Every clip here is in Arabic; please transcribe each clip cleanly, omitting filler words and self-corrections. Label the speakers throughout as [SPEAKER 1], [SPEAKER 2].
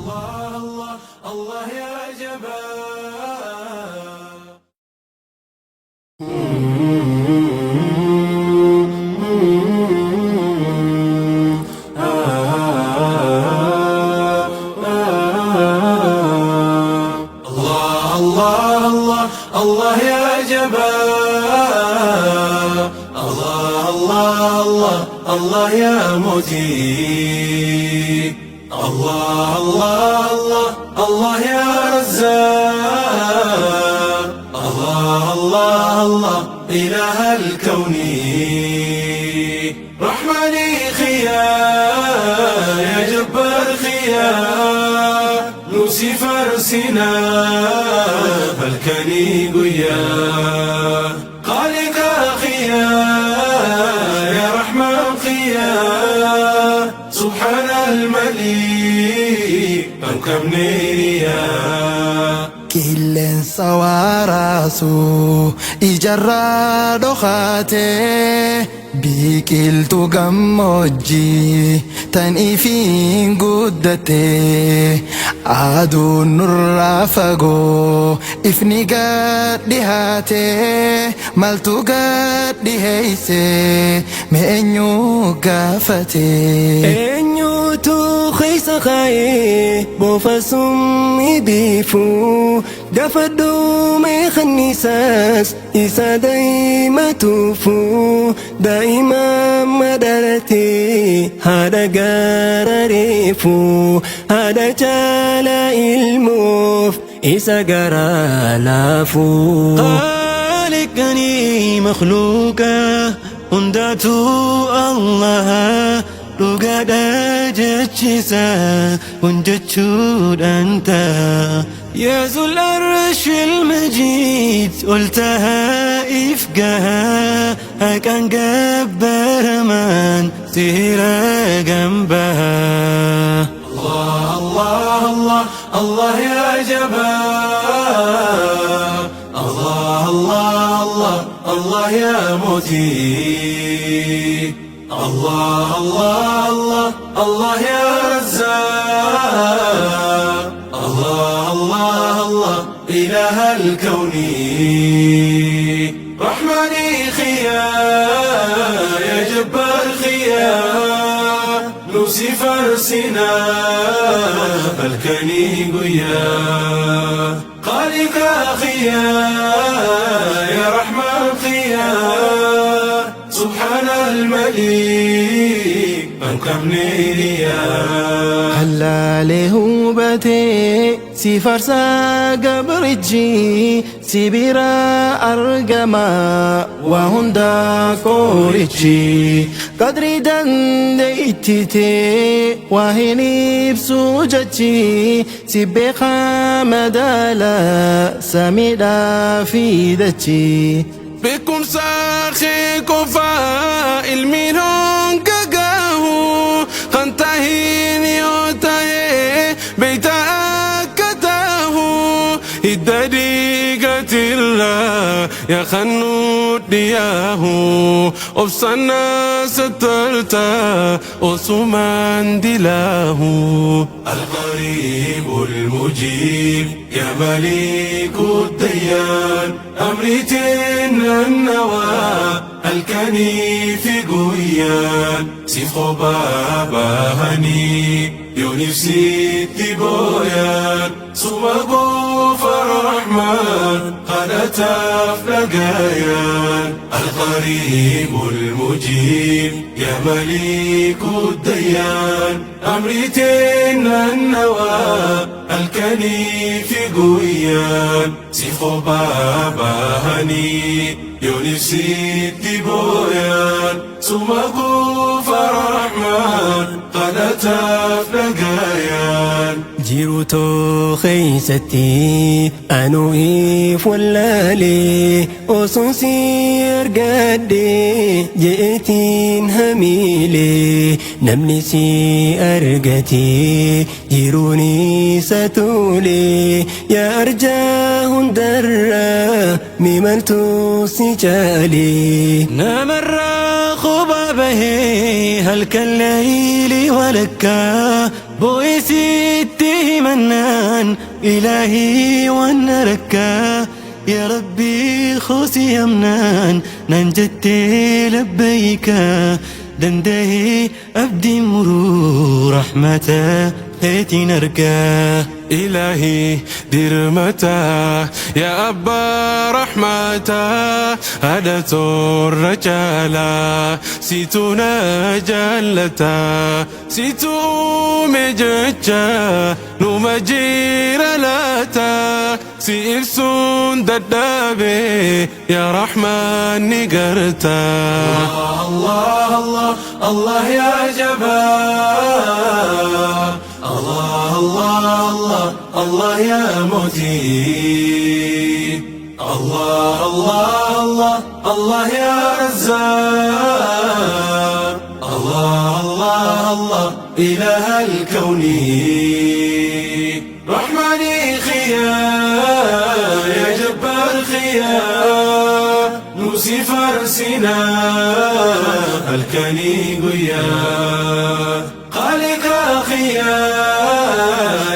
[SPEAKER 1] الله الله الله يا جبار. الله الله الله الله يا جبار. الله الله الله الله يا مجيب. الله الله الله الله يا رزاق. الله الله الله إله الكون. رحمني خيا يا جبار خيا. لوسيفر سنا فالكني قيا. خالق خيا يا رحمن خيا. سبحان الملك أنكمني ريا.
[SPEAKER 2] Qilleensa waaraasu ijarraa dhokaate biqiltuu gammoojjii tan ifiin guddatte aduun nurraa fagoo ifni gad dhihaate maltu gad dhiheeyse meenyu gaafate
[SPEAKER 3] eenyutu keessa kaa'ee boofasum ibiifu gafadhu mee kanniisaas isa daa'ima tuufu daa'ima madalate haadha gaara reefu haadha caalaa ilmoof isa garaa laafu. Khaliqanii makhluuqa hundaatu Allah dhugaadha jechisa hunjachuudhaan ta'a. يا ذو العرش المجيد قلتها إفقها هكان جبار من سهرة جنبها.
[SPEAKER 1] الله الله الله الله يا جبار. الله الله الله الله يا مجيب. الله الله الله الله يا رزاق. الله الله الله إله الكون. رحمني خيا يا جبار خيا. لوسيفر سنا فالكني قيا. خالق خيا يا رحمن خيا. سبحان الملك أنكمني ريا.
[SPEAKER 2] Hallaalee hubatee si farsaa gabrichi si bira argama waa hundaa qorichi qadrii dandeettitee waa hin ibsu jechi si beekaa madaala samiidhaa fi dachi.
[SPEAKER 1] beekumsa kee qofaa ilmiin hongagaahu kan tahin yoo ta'e beeyta akka taahu hidda dhiigatirraa yaa kan nu dhiyaahu obsannaa sattarta osumaan dilaahu. القريب المجيب يا مليك الديان. أمرتين النوى الكنيف قويان. سيفو بابا هني يونفسي تبويان. سمقو فرحمن قناة أفلقايان. القريب المجيب يا مليك الديان. أمرتين النوى الكنيف قويان. سيفو بابا هني يونسي تبويان. سمقو فرحمن قناة أفلقايان.
[SPEAKER 3] jiruutoo keeysatti anuu if wallaalee osoon si argadhe je'etiin hamiilee namni si argate jiruun isa tole yaa arjaa hundarraa mimaltuu si caale namarraa quba bahee halkan layli walakkaa بويسيته منان إلهي ونركا يا ربي خوسي يمنان ننجدتي لبيك دندهي أبدي مرور رحمته خيتي نركا إلهي درمتا يا أبا رحمتا هدت الرجالا سيتونا جلتا سيتو مججا نمجير لاتا سيرسون ددابي يا رحمن نقرتا
[SPEAKER 1] الله الله الله يا جبار الله الله الله الله يا متين الله الله الله الله يا رزاق الله الله الله إله الكون رحمني خيا يا جبار خيا نوسي فرسنا الكني قيا خالق خيا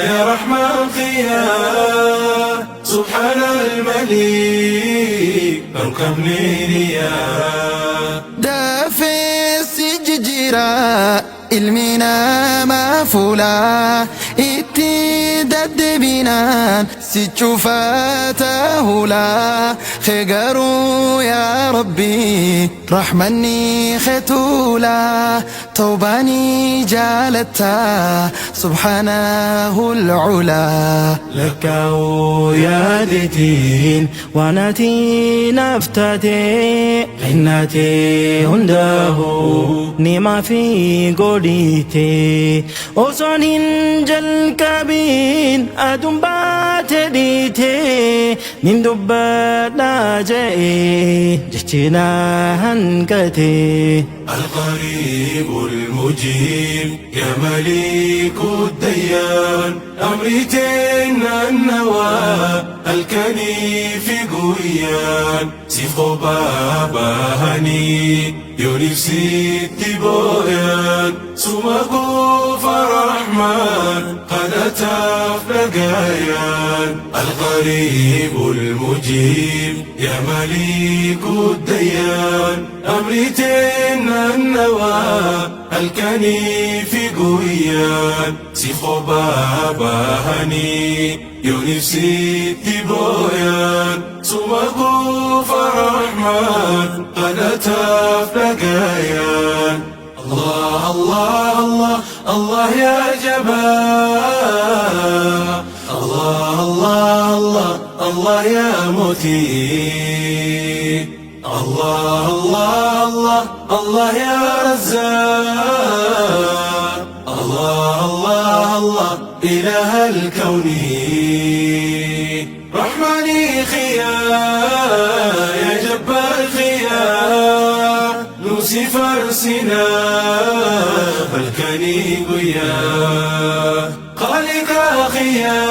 [SPEAKER 1] يا رحمن خيا سبحان الملك اركبني ليا
[SPEAKER 2] دافي السججيرا المينا مفولا اتدد بنان سجفاته لا خيقرو يا ربي رحمني ختولا توباني جالتا سبحانه العلا
[SPEAKER 3] لك يا ديتين واناتي نفتاتي غناتي هنده نما في قوليتي وصنين جل كابين أدنبات ديتي من دبات لاجئي جتنا هنكتي
[SPEAKER 1] القريب المجيب يا مليك الديان أمريتين النوى الكنيف قويان سيفو بابا هني يونسي تبويان سمكو فرحمن قد تفلقايان القريب المجيب يا مليك الديان أمريتين النوى الكنيف قويان سيخو بابا هني يونسي تبويان سمكو فرحمن قد تفلقايان الله الله الله الله يا جبار الله الله الله الله يا متين الله الله الله الله يا رزاق الله الله الله إله الكون رحمني خيا يا جبار خيا نوسي فرسنا الكني قيا خالق خيا